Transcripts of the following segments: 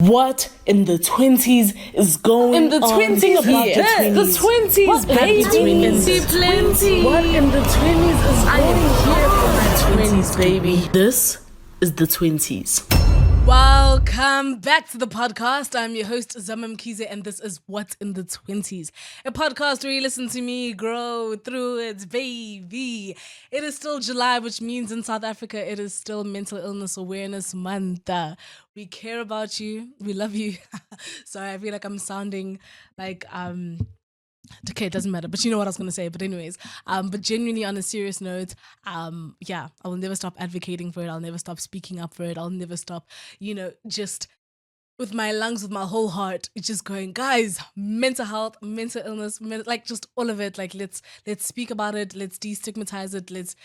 What in the 20s is going in the 20s? Think about The 20s, baby. Plenty. What in the 20s is going on? 20s, baby. This is the 20s. Welcome back to the podcast. I'm your host, Zamam Kize, and this is What's in the 20s, a podcast where you listen to me grow through it, baby. It is still July, which means in South Africa, it is still Mental Illness Awareness Month. We care about you. We love you. Sorry, I feel like I'm sounding like, okay, it doesn't matter, but you know what I was going to say. But anyways, but genuinely on a serious note, I will never stop advocating for it. I'll never stop speaking up for it. I'll never stop, just with my lungs, with my whole heart, it's just going, guys, mental health, mental illness, like just all of it. Like, let's speak about it. Let's destigmatize it. Let's,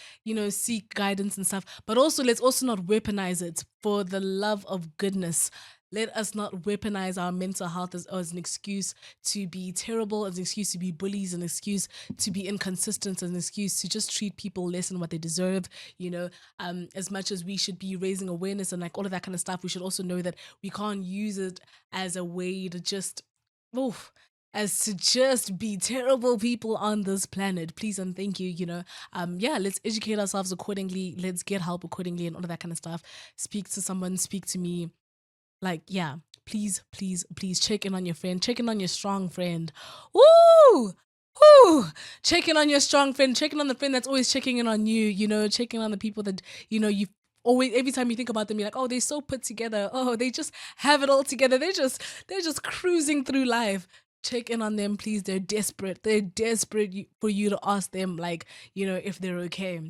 seek guidance and stuff. But also, let's also not weaponize it. For the love of goodness, let us not weaponize our mental health as an excuse to be terrible, as an excuse to be bullies, an excuse to be inconsistent, as an excuse to just treat people less than what they deserve. As much as we should be raising awareness and like all of that kind of stuff, we should also know that we can't use it as a way to just, be terrible people on this planet. Please and thank you. Let's educate ourselves accordingly. Let's get help accordingly and all of that kind of stuff. Speak to someone, speak to me. Please check in on your friend, check in on your strong friend. Woo! Check in on your strong friend, check in on the friend that's always checking in on you, checking on the people that, you always, every time you think about them, you're like, oh, they're so put together. Oh, they just have it all together. They're just cruising through life. Check in on them, please. They're desperate. They're desperate for you to ask them, if they're okay.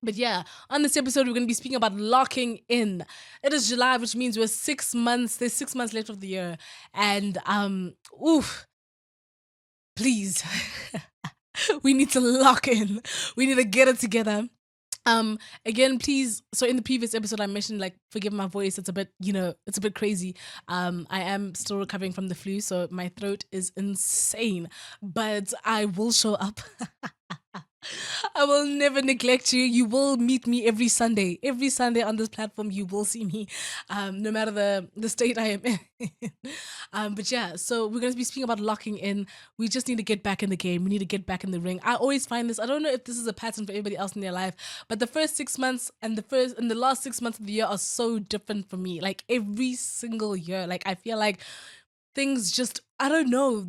But yeah, on this episode, we're going to be speaking about locking in. It is July, which means there's 6 months left of the year. And, please, we need to lock in. We need to get it together. Again, please. So in the previous episode, I mentioned, forgive my voice. It's a bit, it's a bit crazy. I am still recovering from the flu, so my throat is insane, but I will show up. I will never neglect you. You will meet me every Sunday. Every Sunday on this platform, you will see me, no matter the state I am in. But yeah, so we're going to be speaking about locking in. We just need to get back in the game. We need to get back in the ring. I always find this. I don't know if this is a pattern for everybody else in their life, but the first 6 months and the last 6 months of the year are so different for me. Like every single year, I feel like things just, I don't know,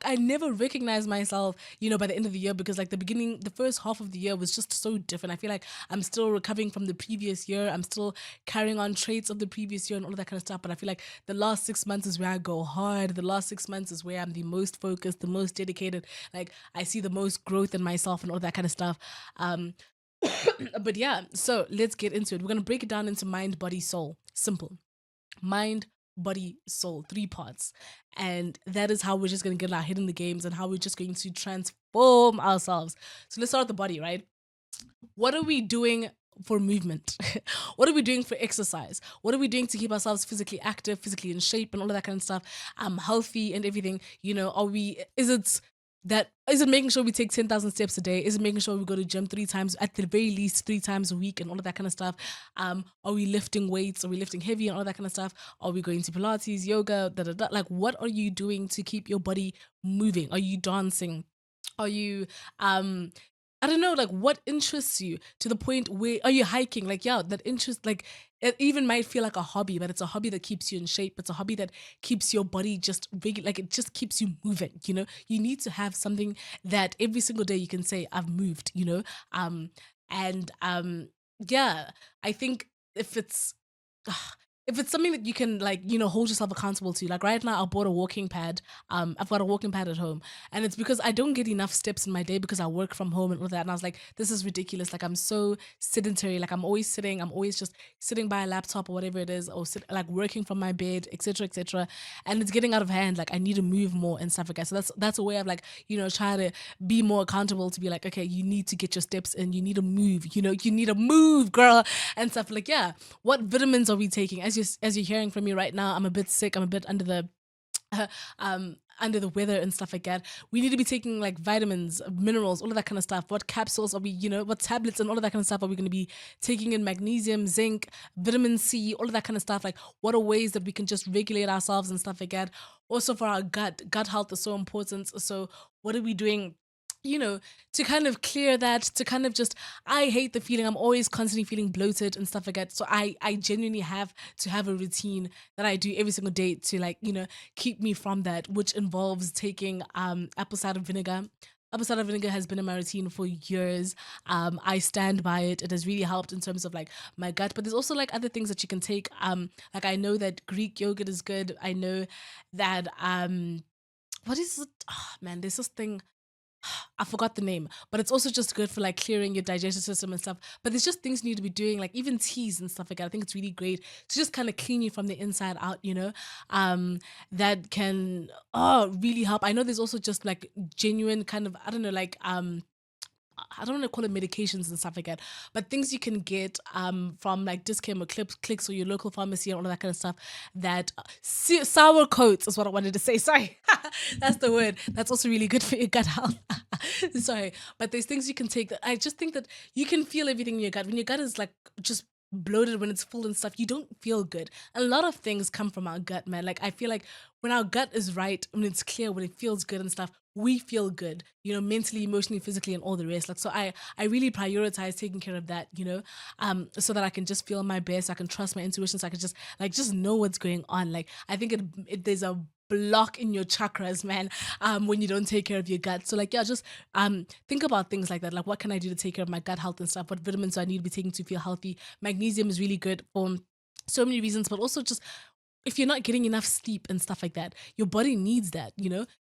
I never recognized myself, by the end of the year, because the first half of the year was just so different. I feel like I'm still recovering from the previous year. I'm still carrying on traits of the previous year and all of that kind of stuff. But I feel like the last 6 months is where I go hard. The last 6 months is where I'm the most focused, the most dedicated. I see the most growth in myself and all that kind of stuff. But yeah, so let's get into it. We're going to break it down into mind, body, soul. Simple. Mind, body, soul, 3 parts. And that is how we're just going to get our head in the games and how we're just going to transform ourselves. So let's start with the body, right? What are we doing for movement? What are we doing for exercise? What are we doing to keep ourselves physically active, physically in shape and all of that kind of stuff? Healthy and everything, is it making sure we take 10,000 steps a day? Is it making sure we go to gym 3 times, at the very least 3 times a week and all of that kind of stuff? Are we lifting weights? Are we lifting heavy and all that kind of stuff? Are we going to Pilates, yoga, what are you doing to keep your body moving? Are you dancing? Are you, I don't know, what interests you to the point where, are you hiking? That interest, it even might feel like a hobby, but it's a hobby that keeps you in shape. It's a hobby that keeps your body just it just keeps you moving, You need to have something that every single day you can say, I've moved, I think if it's something that you can hold yourself accountable to, right now I bought a walking pad. I've got a walking pad at home, and it's because I don't get enough steps in my day because I work from home and all that. And I was like, this is ridiculous. I'm so sedentary. I'm always sitting. I'm always just sitting by a laptop or whatever it is, or working from my bed, etc., etc. And it's getting out of hand. I need to move more and stuff like that. So that's a way of trying to be more accountable, to be okay, you need to get your steps in. You need to move. You need to move, girl, and stuff. What vitamins are we taking? As you're hearing from me right now, I'm a bit sick. I'm a bit under the under the weather and stuff like that, we need to be taking like vitamins, minerals, all of that kind of stuff. What capsules are we, what tablets and all of that kind of stuff are we going to be taking in? Magnesium, zinc, vitamin C, all of that kind of stuff. Like, what are ways that we can just regulate ourselves and stuff like that? Also, for our gut health is so important. So, what are we doing? To kind of clear that, to kind of just, I hate the feeling. I'm always constantly feeling bloated and stuff like that. So I genuinely have to have a routine that I do every single day to, like, keep me from that, which involves taking apple cider vinegar. Apple cider vinegar has been in my routine for years. I stand by it. It has really helped in terms of like my gut. But there's also like other things that you can take. Like, I know that Greek yogurt is good. I know that what is it? Oh, man, there's this thing. I forgot the name, but it's also just good for like clearing your digestive system and stuff. But there's just things you need to be doing, like even teas and stuff like that. I think it's really great to just kind of clean you from the inside out, that can really help. I know there's also just like genuine kind of, I don't know, like I don't want to call it medications and stuff like that, but things you can get from like Discount or Clicks or your local pharmacy and all of that kind of stuff. That sour coats is what I wanted to say. Sorry, that's the word. That's also really good for your gut health. Sorry, but there's things you can take that I just think that you can feel everything in your gut. When your gut is like just bloated, when it's full and stuff, you don't feel good. A lot of things come from our gut, man. Like, I feel like when our gut is right, when it's clear, when it feels good and stuff, we feel good, mentally, emotionally, physically, and all the rest. Like, so I really prioritize taking care of that, so that I can just feel my best. I can trust my intuition, so I can just know what's going on. Like, I think there's a block in your chakras, man, when you don't take care of your gut. So, like, yeah, just think about things like that. Like, what can I do to take care of my gut health and stuff? What vitamins do I need to be taking to feel healthy? Magnesium is really good for so many reasons, but also just if you're not getting enough sleep and stuff like that, your body needs that,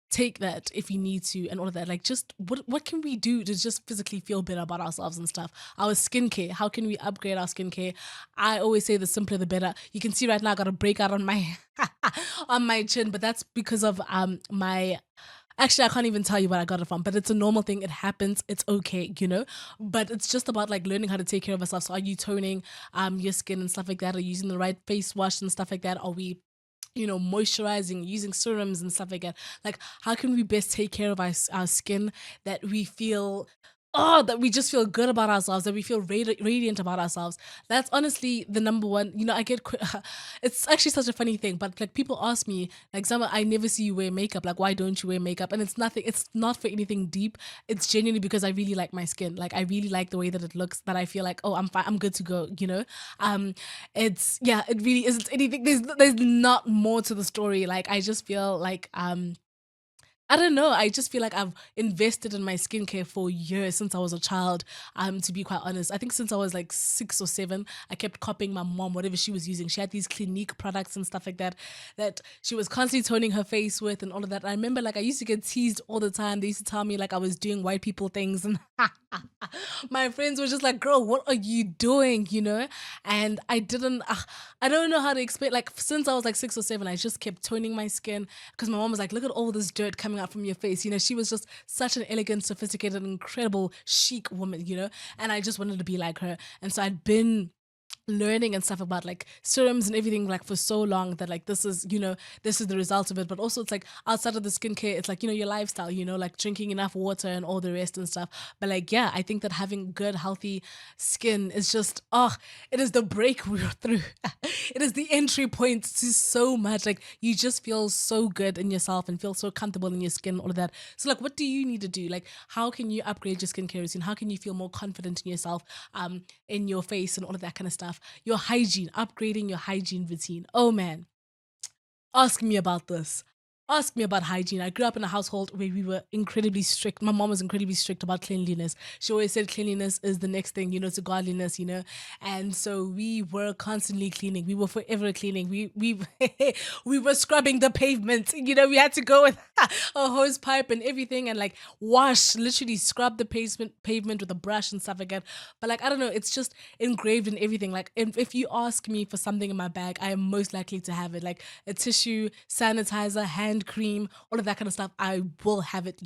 take that if you need to and all of that. Like, just what can we do to just physically feel better about ourselves and stuff? Our skincare, how can we upgrade our skincare? I always say the simpler the better. You can see right now I got a breakout on my on my chin, but that's because of my, actually, I can't even tell you where I got it from, but it's a normal thing. It happens. It's okay, But it's just about like learning how to take care of ourselves. So are you toning your skin and stuff like that? Are you using the right face wash and stuff like that? Are we moisturizing, using serums and stuff like that? Like, how can we best take care of our skin that we feel, that we just feel good about ourselves, that we feel radiant about ourselves? That's honestly the number one. I get, it's actually such a funny thing, but like people ask me, like, Zama, I never see you wear makeup. Like, why don't you wear makeup? And it's not for anything deep. It's genuinely because I really like my skin. Like, I really like the way that it looks, that I feel like, oh, I'm fine, I'm good to go, yeah, it really isn't anything. There's not more to the story. Like, I just feel like I don't know. I just feel like I've invested in my skincare for years, since I was a child. To be quite honest, I think since I was like 6 or 7, I kept copying my mom, whatever she was using. She had these Clinique products and stuff like that, that she was constantly toning her face with and all of that. I remember, like, I used to get teased all the time. They used to tell me like I was doing white people things, and my friends were just like, "Girl, what are you doing?" And I don't know how to explain. Like, since I was like 6 or 7, I just kept toning my skin, because my mom was like, "Look at all this dirt coming out from your face." She was just such an elegant, sophisticated, incredible, chic woman, and I just wanted to be like her. And so I'd been learning and stuff about like serums and everything, like, for so long, that like this is the result of it. But also, it's like, outside of the skincare, it's like, your lifestyle, like drinking enough water and all the rest and stuff. But like, yeah, I think that having good, healthy skin is just, it is the break we're through. It is the entry point to so much. Like, you just feel so good in yourself and feel so comfortable in your skin, all of that. So like, what do you need to do? Like, how can you upgrade your skincare routine? How can you feel more confident in yourself, in your face and all of that kind of stuff? Your hygiene, upgrading your hygiene routine. Oh man, ask me about this. Ask me about hygiene. I grew up in a household where we were incredibly strict. My mom was incredibly strict about cleanliness. She always said cleanliness is the next thing, to godliness, And so we were constantly cleaning. We were forever cleaning. We we were scrubbing the pavement. We had to go with a hose pipe and everything, and like literally scrub the pavement with a brush and stuff like that. But like, I don't know, it's just engraved in everything. Like, if you ask me for something in my bag, I am most likely to have it. Like a tissue, sanitizer, hand cream, all of that kind of stuff, I will have it,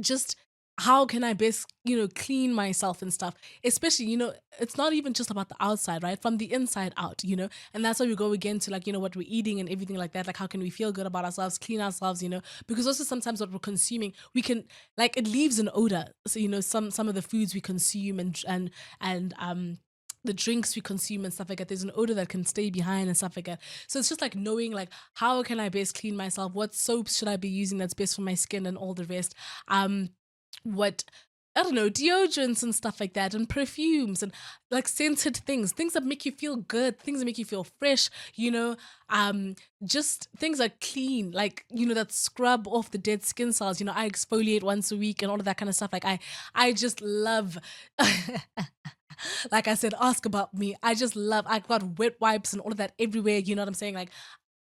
just how can I best, clean myself and stuff? Especially, it's not even just about the outside, right? From the inside out, and that's why we go again to like, what we're eating and everything like that. Like, how can we feel good about ourselves, clean ourselves, because also sometimes what we're consuming, we can like it leaves an odor. So, some of the foods we consume and the drinks we consume and stuff like that, there's an odor that can stay behind and stuff like that. So it's just like knowing like how can I best clean myself? What soaps should I be using that's best for my skin and all the rest? What I don't know, deodorants and stuff like that, and perfumes and like scented things that make you feel good, things that make you feel fresh, just things that clean, like, that scrub off the dead skin cells. I exfoliate once a week and all of that kind of stuff. Like I just love like I said, ask about me. I've got wet wipes and all of that everywhere. You know what I'm saying? Like,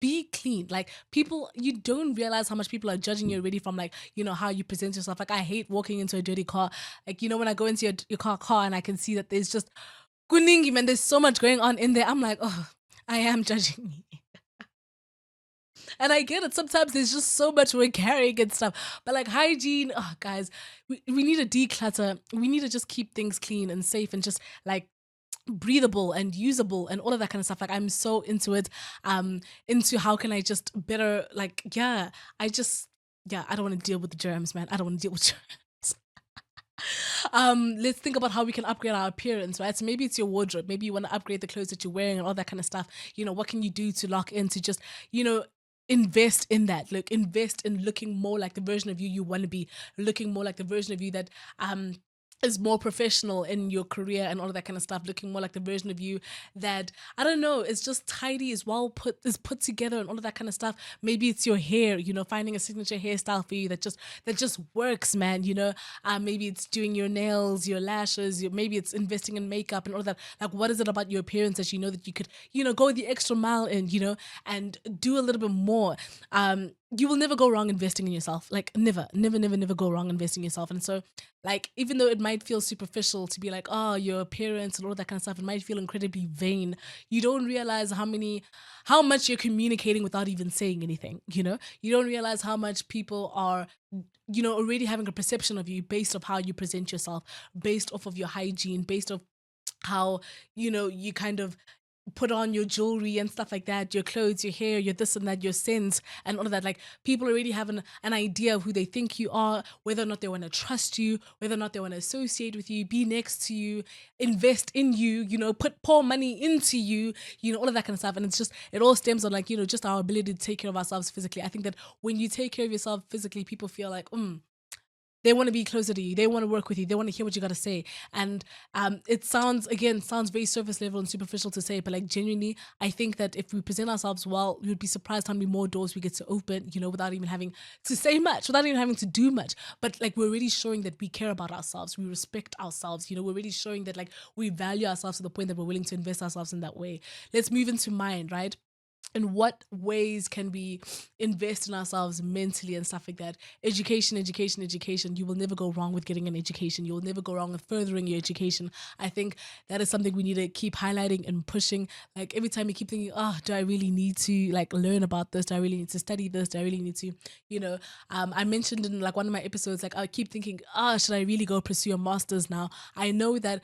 be clean. Like, people, you don't realize how much people are judging you already from like, how you present yourself. Like, I hate walking into a dirty car. Like, when I go into your car and I can see that there's just kuningi, man, there's so much going on in there. I'm like, oh, I am judging me. And I get it. Sometimes there's just so much we're carrying and stuff. But like hygiene, oh, guys, we need to declutter. We need to just keep things clean and safe and just like breathable and usable and all of that kind of stuff. Like, I'm so into it. Into how can I just better, like, yeah, I don't want to deal with the germs, man. I don't want to deal with germs. Let's think about how we can upgrade our appearance, right? So maybe it's your wardrobe, maybe you want to upgrade the clothes that you're wearing and all that kind of stuff. What can you do to lock in to just, invest in that? Look, invest in looking more like the version of you want to be, looking more like the version of you that is more professional in your career and all of that kind of stuff, looking more like the version of you that, I don't know, is just tidy, is put together and all of that kind of stuff. Maybe it's your hair, finding a signature hairstyle for you that just works, man. Maybe it's doing your nails, your lashes, maybe it's investing in makeup and all of that. Like, what is it about your appearance that that you could, go the extra mile in, and do a little bit more. You will never go wrong investing in yourself. Like, never, never, never, never go wrong investing in yourself. And so, like, even though it might feel superficial to be like, oh, your appearance and all that kind of stuff, it might feel incredibly vain. You don't realize how much you're communicating without even saying anything. You don't realize how much people are, already having a perception of you based off how you present yourself, based off of your hygiene, based off how, you kind of put on your jewelry and stuff like that, your clothes, your hair, your this and that, your scents and all of that. Like, people already have an idea of who they think you are, whether or not they want to trust you, whether or not they want to associate with you, be next to you, invest in you, pour money into you, all of that kind of stuff. And it all stems on like, just our ability to take care of ourselves physically. I think that when you take care of yourself physically, people feel like, they want to be closer to you. They want to work with you. They want to hear what you got to say. And it sounds very surface level and superficial to say, but like, genuinely, I think that if we present ourselves well, we would be surprised how many more doors we get to open, without even having to say much, without even having to do much. But like, we're really showing that we care about ourselves. We respect ourselves. We're really showing that like, we value ourselves to the point that we're willing to invest ourselves in that way. Let's move into mind, right? In what ways can we invest in ourselves mentally and stuff like that? Education. You will never go wrong with getting an education. You will never go wrong with furthering your education. I think that is something we need to keep highlighting and pushing. Like, every time you keep thinking, oh, do I really need to like learn about this? Do I really need to study this? Do I really need to, I mentioned in like one of my episodes, like, I keep thinking, should I really go pursue a master's now? I know that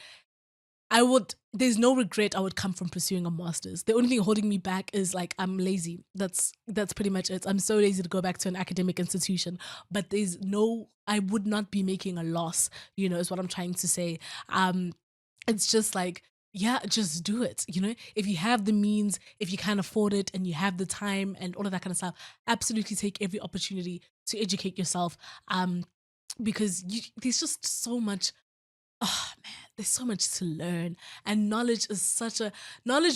there's no regret I would come from pursuing a master's. The only thing holding me back is like, I'm lazy. That's pretty much it. I'm so lazy to go back to an academic institution, but I would not be making a loss, is what I'm trying to say. It's just like, yeah, just do it. If you have the means, if you can afford it and you have the time and all of that kind of stuff, absolutely take every opportunity to educate yourself. Because there's just so much. Oh man, there's so much to learn. And knowledge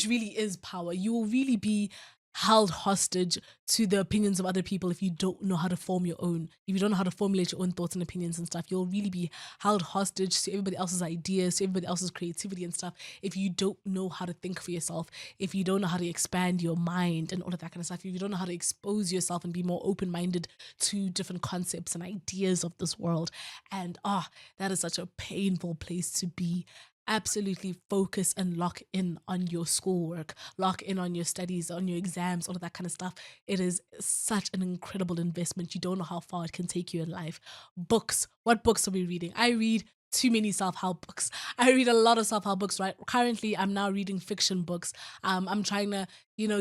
really is power. You will really be held hostage to the opinions of other people if you don't know how to form your own. If you don't know how to formulate your own thoughts and opinions and stuff, you'll really be held hostage to everybody else's ideas, to everybody else's creativity and stuff. If you don't know how to think for yourself, if you don't know how to expand your mind and all of that kind of stuff, if you don't know how to expose yourself and be more open-minded to different concepts and ideas of this world. And that is such a painful place to be. absolutely focus and lock in on your schoolwork, lock in on your studies, on your exams, all of that kind of stuff. It is such an incredible investment. You don't know how far it can take you in life. Books. What books are we reading? I read too many self-help books. I read a lot of self-help books, right? Currently, I'm now reading fiction books. I'm trying to,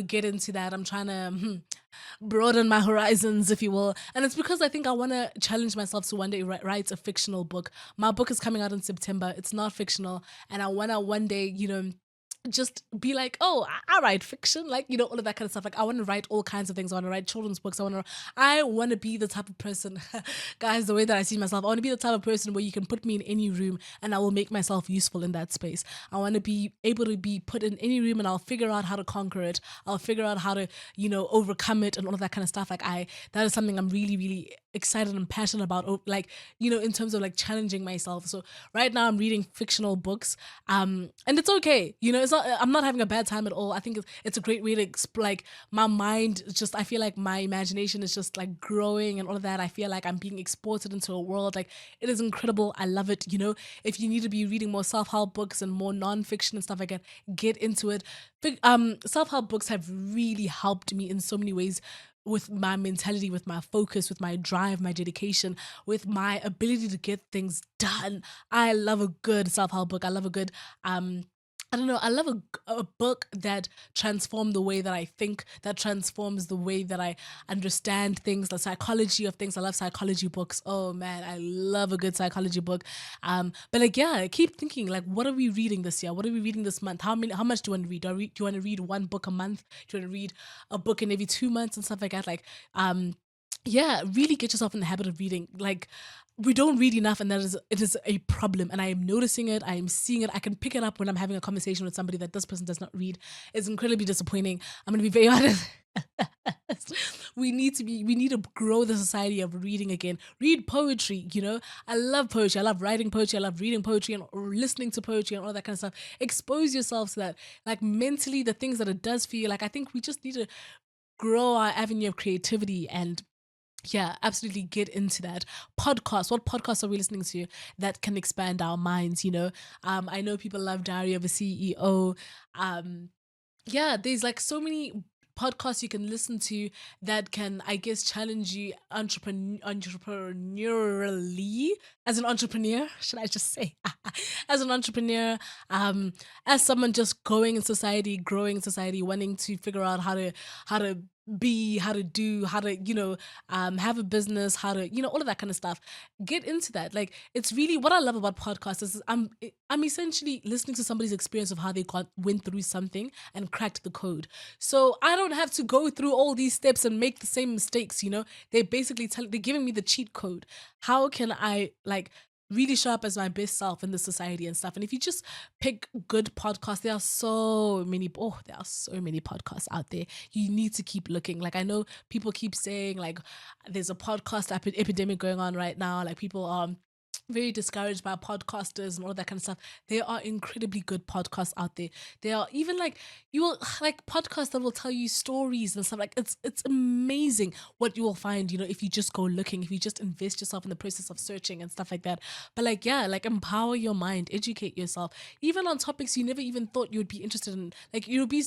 get into that. I'm trying to broaden my horizons, if you will. And it's because I think I want to challenge myself to one day write a fictional book. My book is coming out in September. It's not fictional. And I want to one day, just be like, oh, I write fiction, like, all of that kind of stuff. Like, I want to write all kinds of things. I want to write children's books. I want to be the type of person, guys, the way that I see myself, I want to be the type of person where you can put me in any room and I will make myself useful in that space. I want to be able to be put in any room and I'll figure out how to conquer it. I'll figure out how to, overcome it and all of that kind of stuff. Like, that is something I'm really, really excited and passionate about, like, in terms of like challenging myself. So right now I'm reading fictional books, and it's okay. I'm not having a bad time at all. I think it's a great way to like my mind. I feel like my imagination is just like growing and all of that. I feel like I'm being exported into a world. Like, it is incredible. I love it. If you need to be reading more self-help books and more non-fiction and stuff like that, get into it. Self-help books have really helped me in so many ways, with my mentality, with my focus, with my drive, my dedication, with my ability to get things done. I love a good self-help book. I love a good I don't know. I love a book that transforms the way that I think, that transforms the way that I understand things, the psychology of things. I love psychology books. Oh man, I love a good psychology book. But like, yeah, I keep thinking, like, what are we reading this year? What are we reading this month? How much do you want to read? Do you want to read one book a month? Do you want to read a book in every 2 months and stuff like that? Like, yeah, really get yourself in the habit of reading. Like, we don't read enough, and it is a problem. And I am noticing it. I am seeing it. I can pick it up when I'm having a conversation with somebody that this person does not read. It's incredibly disappointing. I'm gonna be very honest. We need to grow the society of reading again. Read poetry. I love poetry. I love writing poetry. I love reading poetry and listening to poetry and all that kind of stuff. Expose yourself to that. Like, mentally, the things that it does for you. Like, I think we just need to grow our avenue of creativity and, yeah, absolutely get into that. Podcast. What podcasts are we listening to that can expand our minds? I know people love Diary of a CEO. Yeah, there's like so many podcasts you can listen to that can, I guess, challenge you entrepreneurially, as an entrepreneur, should I just say, as an entrepreneur, as someone just growing in society, wanting to figure out how to be, how to do, how to, have a business, how to, all of that kind of stuff. Get into that. Like, it's really what I love about podcasts is I'm essentially listening to somebody's experience of how they went through something and cracked the code. So I don't have to go through all these steps and make the same mistakes. They basically they're giving me the cheat code. How can I, like, really show up as my best self in the society and stuff? And if you just pick good podcasts, there are so many podcasts out there. You need to keep looking. Like, I know people keep saying, like, there's a podcast epidemic going on right now. Like, people are very discouraged by podcasters and all that kind of stuff. There are incredibly good podcasts out there. There are even like podcasts that will tell you stories and stuff. Like, it's amazing what you will find, if you just go looking, if you just invest yourself in the process of searching and stuff like that. But like, yeah, like, empower your mind, educate yourself, even on topics you never even thought you would be interested in. Like, there would be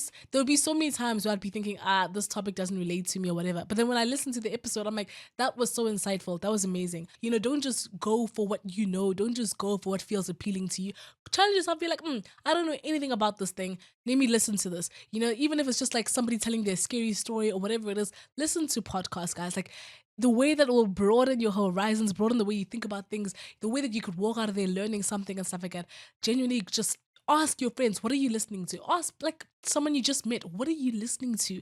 so many times where I'd be thinking, this topic doesn't relate to me or whatever. But then when I listen to the episode, I'm like, that was so insightful. That was amazing. Don't just go for what don't just go for what feels appealing to you. Challenge yourself. Be like, I don't know anything about this thing. Let me listen to this. Even if it's just like somebody telling their scary story or whatever it is, listen to podcasts, guys. Like, the way that will broaden your horizons, broaden the way you think about things, the way that you could walk out of there learning something and stuff like that. Genuinely, just ask your friends, what are you listening to? Ask, like, someone you just met, what are you listening to?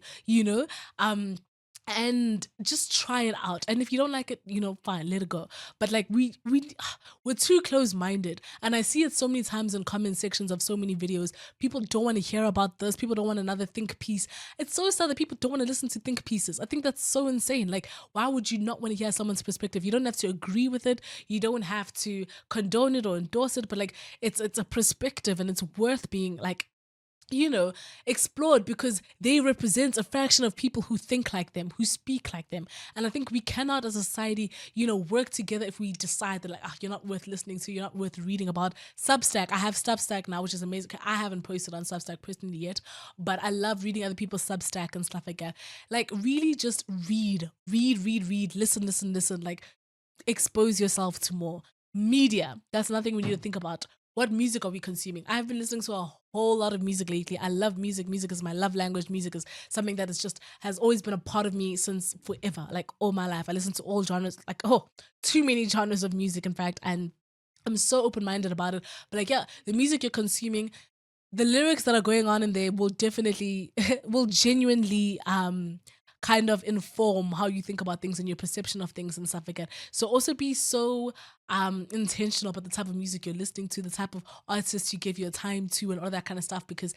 And just try it out. And if you don't like it, fine, let it go. But like, we're too close-minded, and I see it so many times in comment sections of so many videos. People don't want to hear about this. People don't want another think piece. It's so sad that people don't want to listen to think pieces. I think that's so insane. Like, why would you not want to hear someone's perspective? You don't have to agree with it. You don't have to condone it or endorse it, but like, it's a perspective, and it's worth being like you know, explored because they represent a fraction of people who think like them, who speak like them. And I think we cannot as a society, work together if we decide that like, you're not worth listening to, you're not worth reading about. Substack, I have Substack now, which is amazing. I haven't posted on Substack personally yet, but I love reading other people's Substack and stuff like that. Like really just read, listen, like expose yourself to more media. That's another thing we need to think about. What music are we consuming? I've been listening to a whole lot of music lately. I love music. Music is my love language. Music is something that is just has always been a part of me since forever, like all my life. I listen to all genres, like too many genres of music, in fact, and I'm so open minded about it. But like, yeah, the music you're consuming, the lyrics that are going on in there will definitely will genuinely kind of inform how you think about things and your perception of things and stuff like that. So also be so intentional about the type of music you're listening to, the type of artists you give your time to and all that kind of stuff, because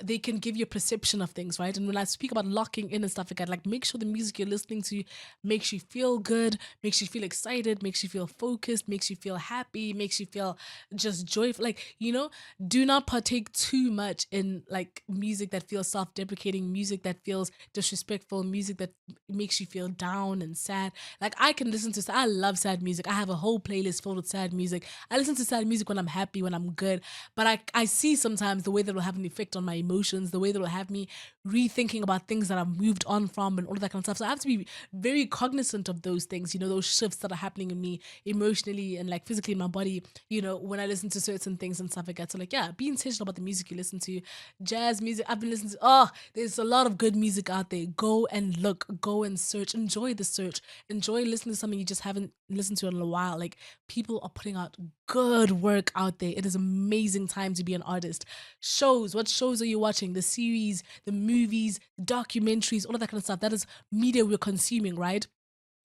they can give you a perception of things, right? And when I speak about locking in and stuff like make sure the music you're listening to makes you feel good, makes you feel excited, makes you feel focused, makes you feel happy, makes you feel just joyful. Like, do not partake too much in like music that feels self-deprecating, music that feels disrespectful, music that makes you feel down and sad. Like I can listen to, I love sad music. I have a whole playlist filled with sad music. I listen to sad music when I'm happy, when I'm good. But I see sometimes the way that will have an effect on my emotions, the way that will have me rethinking about things that I've moved on from and all of that kind of stuff. So I have to be very cognizant of those things, those shifts that are happening in me emotionally and like physically in my body, when I listen to certain things and stuff like that. So like, yeah, be intentional about the music you listen to. Jazz music, I've been listening to, there's a lot of good music out there. Go and look, go and search, enjoy the search, enjoy listening to something you just haven't listened to in a while. Like people are putting out good work out there. It is amazing time to be an artist. Shows, what shows are you watching? The series, the movies, documentaries, all of that kind of stuff. That is media we're consuming, right?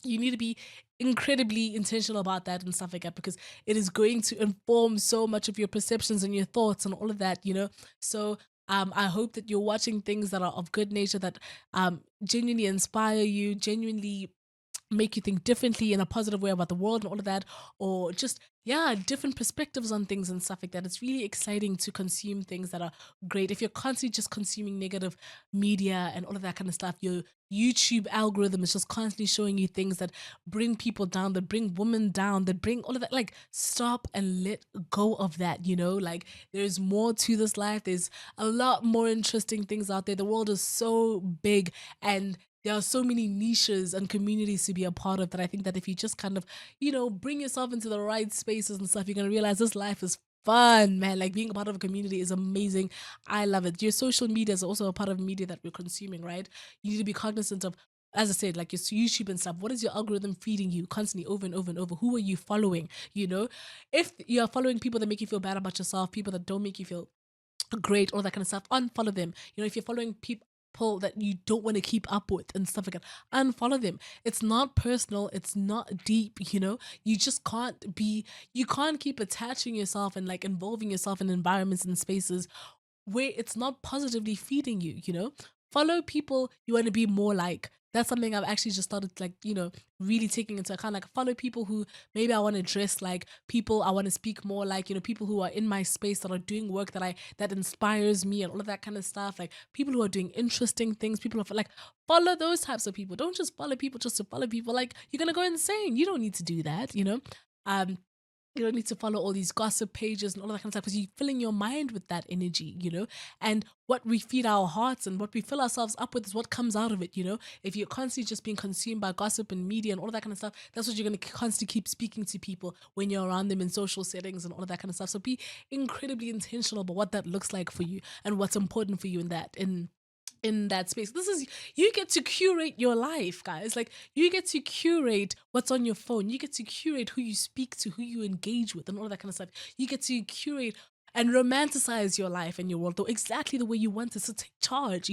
You need to be incredibly intentional about that and stuff like that, because it is going to inform so much of your perceptions and your thoughts and all of that, So I hope that you're watching things that are of good nature, that genuinely inspire you, genuinely make you think differently in a positive way about the world and all of that, or just different perspectives on things and stuff like that. It's really exciting to consume things that are great. If you're constantly just consuming negative media and all of that kind of stuff, your YouTube algorithm is just constantly showing you things that bring people down, that bring women down, that bring all of that. Like stop and let go of that. Like there's more to this life. There's a lot more interesting things out there. The world is so big, and there are so many niches and communities to be a part of, that I think that if you just kind of, bring yourself into the right spaces and stuff, you're going to realize this life is fun, man. Like being a part of a community is amazing. I love it. Your social media is also a part of media that we're consuming, right? You need to be cognizant of, as I said, like your YouTube and stuff. What is your algorithm feeding you constantly over and over and over? Who are you following? If you're following people that make you feel bad about yourself, people that don't make you feel great, all that kind of stuff, unfollow them. If you're following people that you don't want to keep up with and stuff like that, unfollow them. It's not personal, it's not deep. You just you can't keep attaching yourself and like involving yourself in environments and spaces where it's not positively feeding you. Follow people you want to be more like. That's something I've actually just started, like, really taking into account. Like, follow people who maybe I want to dress like, people I want to speak more like, people who are in my space that are doing work that inspires me and all of that kind of stuff. Like, people who are doing interesting things, people who are like, follow those types of people. Don't just follow people just to follow people. Like, you're going to go insane. You don't need to do that. Um, you don't need to follow all these gossip pages and all that kind of stuff, because you're filling your mind with that energy. And what we feed our hearts and what we fill ourselves up with is what comes out of it. If you're constantly just being consumed by gossip and media and all that kind of stuff, that's what you're going to constantly keep speaking to people when you're around them in social settings and all of that kind of stuff. So be incredibly intentional about what that looks like for you and what's important for you in that space. You get to curate your life, guys. Like, you get to curate what's on your phone. You get to curate who you speak to, who you engage with, and all that kind of stuff. You get to curate and romanticize your life and your world though exactly the way you want it. So take charge,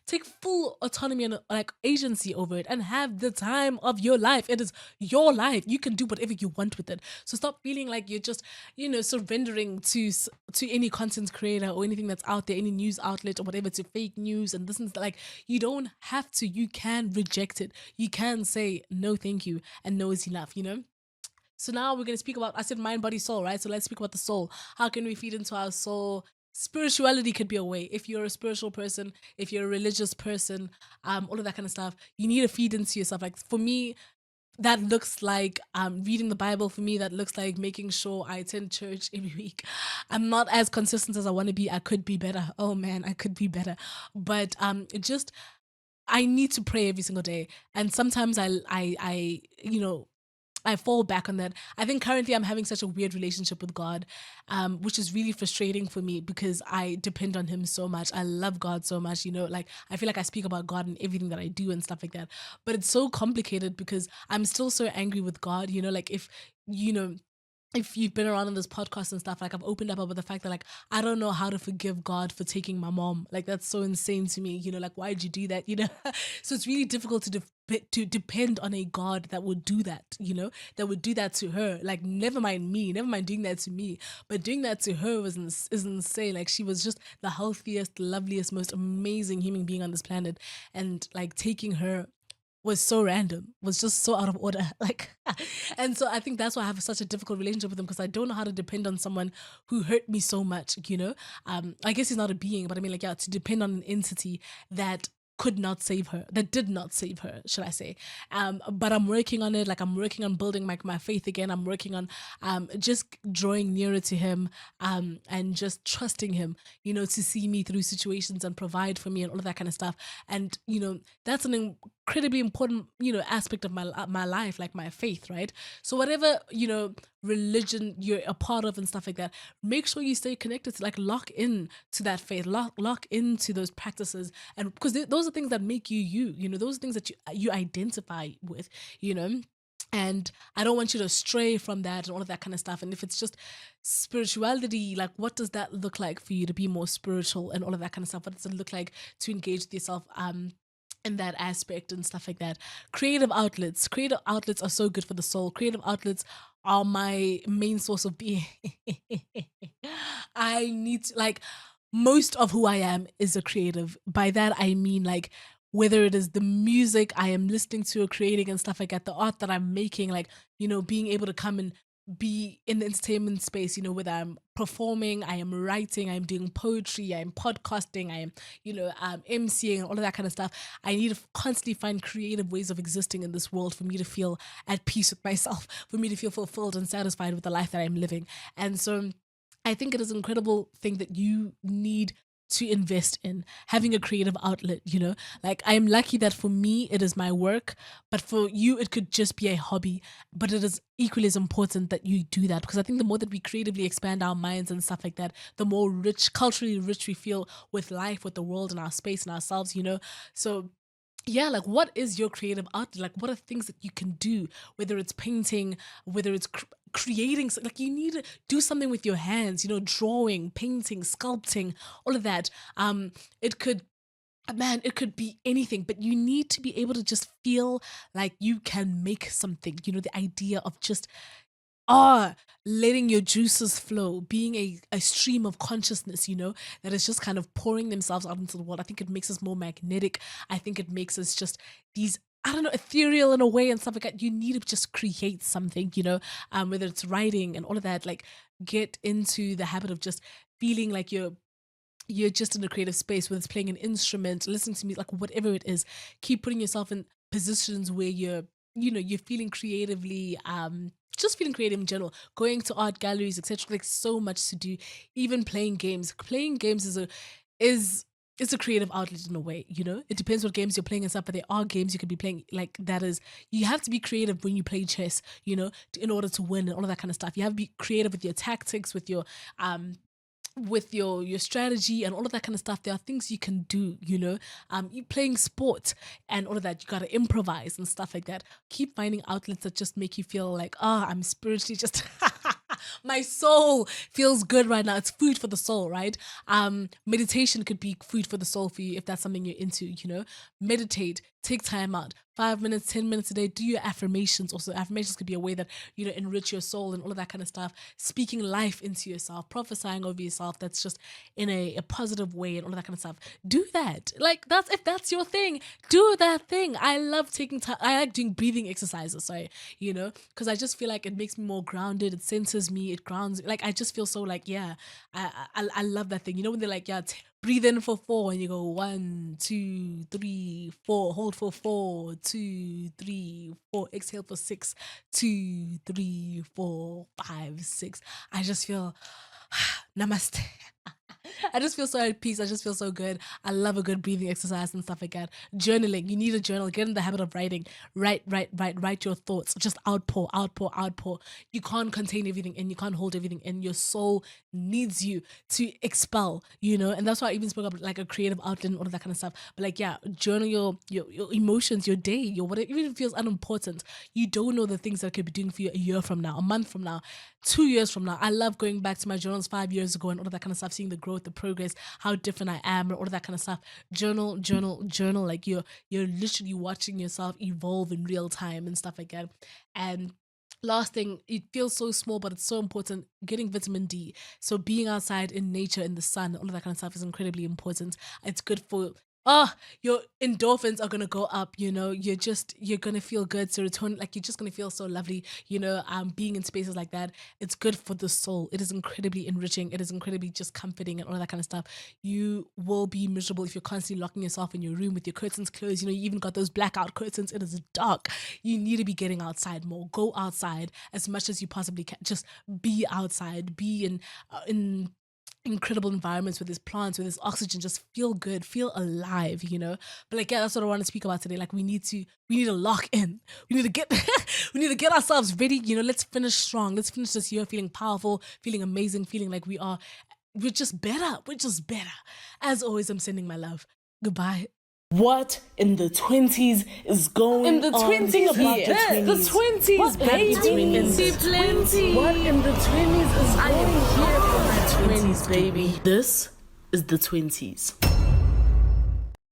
take full autonomy and like agency over it, and have the time of your life. It is your life. You can do whatever you want with it. So stop feeling like you're just, surrendering to any content creator or anything that's out there, any news outlet or whatever, to fake news and this and that. Like, you don't have to. You can reject it. You can say no, thank you, and no is enough. So now we're going to speak about, I said mind, body, soul, right? So let's speak about the soul. How can we feed into our soul spirituality could be a way. If you're a spiritual person, if you're a religious person, all of that kind of stuff, you need to feed into yourself. Like for me, that looks like reading the Bible. For me, that looks like making sure I attend church every week. I'm not as consistent as I want to be. I could be better. Oh man, I could be better. But it just I need to pray every single day. And sometimes I fall back on that. I think currently I'm having such a weird relationship with God, which is really frustrating for me because I depend on Him so much. I love God so much, like I feel like I speak about God in everything that I do and stuff like that. But it's so complicated because I'm still so angry with God, like you know, if you've been around on this podcast and stuff, like I've opened up about the fact that like I don't know how to forgive God for taking my mom. Like that's so insane to me. Like why'd you do that? So it's really difficult to depend on a God that would do that. That would do that to her. Like never mind me, never mind doing that to me, but doing that to her is insane. Like she was just the healthiest, loveliest, most amazing human being on this planet, and like taking her was so random, was just so out of order. Like, and so I think that's why I have such a difficult relationship with him because I don't know how to depend on someone who hurt me so much. I guess he's not a being, but I mean, like, yeah, to depend on an entity that could not save her, that did not save her, should I say. But I'm working on it. Like, I'm working on building my faith again. I'm working on just drawing nearer to him and just trusting him, to see me through situations and provide for me and all of that kind of stuff. And, that's an incredibly important, aspect of my life, like my faith, right? So whatever, religion you're a part of and stuff like that, make sure you stay connected to, like, lock in to that faith, lock into those practices. And because those are things that make you, those are things that you identify with, and I don't want you to stray from that and all of that kind of stuff. And if it's just spirituality, like what does that look like for you to be more spiritual and all of that kind of stuff? What does it look like to engage with yourself in that aspect and stuff like that? Creative outlets are so good for the soul. Creative outlets are my main source of being. I need to, like, most of who I am is a creative. By that I mean, like, whether it is the music I am listening to or creating and stuff like that, the art that I'm making, like, being able to come and be in the entertainment space, whether I'm performing, I am writing, I'm doing poetry, I'm podcasting, I am, MCing and all of that kind of stuff. I need to constantly find creative ways of existing in this world for me to feel at peace with myself, for me to feel fulfilled and satisfied with the life that I'm living. And so I think it is an incredible thing that you need to invest in having a creative outlet. Like, I'm lucky that for me it is my work, but for you it could just be a hobby. But it is equally as important that you do that, because I think the more that we creatively expand our minds and stuff like that, the more culturally rich we feel with life, with the world and our space and ourselves. So yeah, like, what is your creative outlet? Like, what are things that you can do, whether it's painting, whether it's creating, like, you need to do something with your hands, drawing, painting, sculpting, all of that. It could, man, it could be anything, but you need to be able to just feel like you can make something. The idea of just letting your juices flow, being a stream of consciousness, that is just kind of pouring themselves out into the world. I think it makes us more magnetic. I think it makes us just these, I don't know, ethereal in a way and stuff like that. You need to just create something, whether it's writing and all of that. Like, get into the habit of just feeling like you're just in a creative space, whether it's playing an instrument, listening to music, like whatever it is. Keep putting yourself in positions where you're feeling creatively, just feeling creative in general, going to art galleries, etc. Like, so much to do. Even playing games is a creative outlet in a way. It depends what games you're playing and stuff, but there are games you could be playing, like, that is, you have to be creative when you play chess, in order to win and all of that kind of stuff. You have to be creative with your tactics, with your strategy and all of that kind of stuff. There are things you can do. You playing sport and all of that, you got to improvise and stuff like that. Keep finding outlets that just make you feel like, I'm spiritually just my soul feels good right now. It's food for the soul, right? Meditation could be food for the soul for you if that's something you're into. Meditate, take time out, 5 minutes, 10 minutes a day. Do your affirmations. Also, affirmations could be a way that, you know, enrich your soul and all of that kind of stuff. Speaking life into yourself, prophesying over yourself. That's just in a positive way and all of that kind of stuff. Do that. Like, that's, if that's your thing, do that thing. I love taking time. I like doing breathing exercises. Sorry, you know, because I just feel like it makes me more grounded. It centers me. It grounds. Like, I just feel so like, yeah, I love that thing. You know, when they're like, yeah, breathe in for 4 and you go 1, 2, 3, 4, hold for 4, 2, 3, 4, exhale for 6, 2, 3, 4, 5, 6. I just feel namaste. I just feel so at peace. I just feel so good. I love a good breathing exercise and stuff like that. Journaling. You need a journal. Get in the habit of writing. Write your thoughts. Just outpour. You can't contain everything and you can't hold everything in. Your soul needs you to expel, you know? And that's why I even spoke about like a creative outlet and all of that kind of stuff. But like, yeah, journal your emotions, your day, your whatever, even if it feels unimportant. You don't know the things that I could be doing for you a year from now, a month from now, 2 years from now. I love going back to my journals 5 years ago and all of that kind of stuff, seeing the growth, the progress, how different I am, and all of that kind of stuff. Journal. Like you're literally watching yourself evolve in real time and stuff like that. And last thing, it feels so small, but it's so important, getting vitamin D. So being outside in nature, in the sun, all of that kind of stuff is incredibly important. It's good for your endorphins are gonna go up, you know, you're gonna feel good. Serotonin, like you're just gonna feel so lovely, you know, being in spaces like that. It's good for the soul. It is incredibly enriching. It is incredibly just comforting and all that kind of stuff. You will be miserable if you're constantly locking yourself in your room with your curtains closed. You know, you even got those blackout curtains. It is dark. You need to be getting outside more. Go outside as much as you possibly can. Just be outside. Be in incredible environments with this plants, with this oxygen. Just feel good, feel alive, you know. But like, yeah, that's what I want to speak about today. Like, we need to lock in. We need to get we need to get ourselves ready, you know. Let's finish strong. Let's finish this year feeling powerful, feeling amazing, feeling like we're just better. As always, I'm sending my love. Goodbye. What in the 20s is going on? In the 20s, yes, the 20s, baby. What in the 20s is going on? I am here for my 20s, baby. This is the 20s.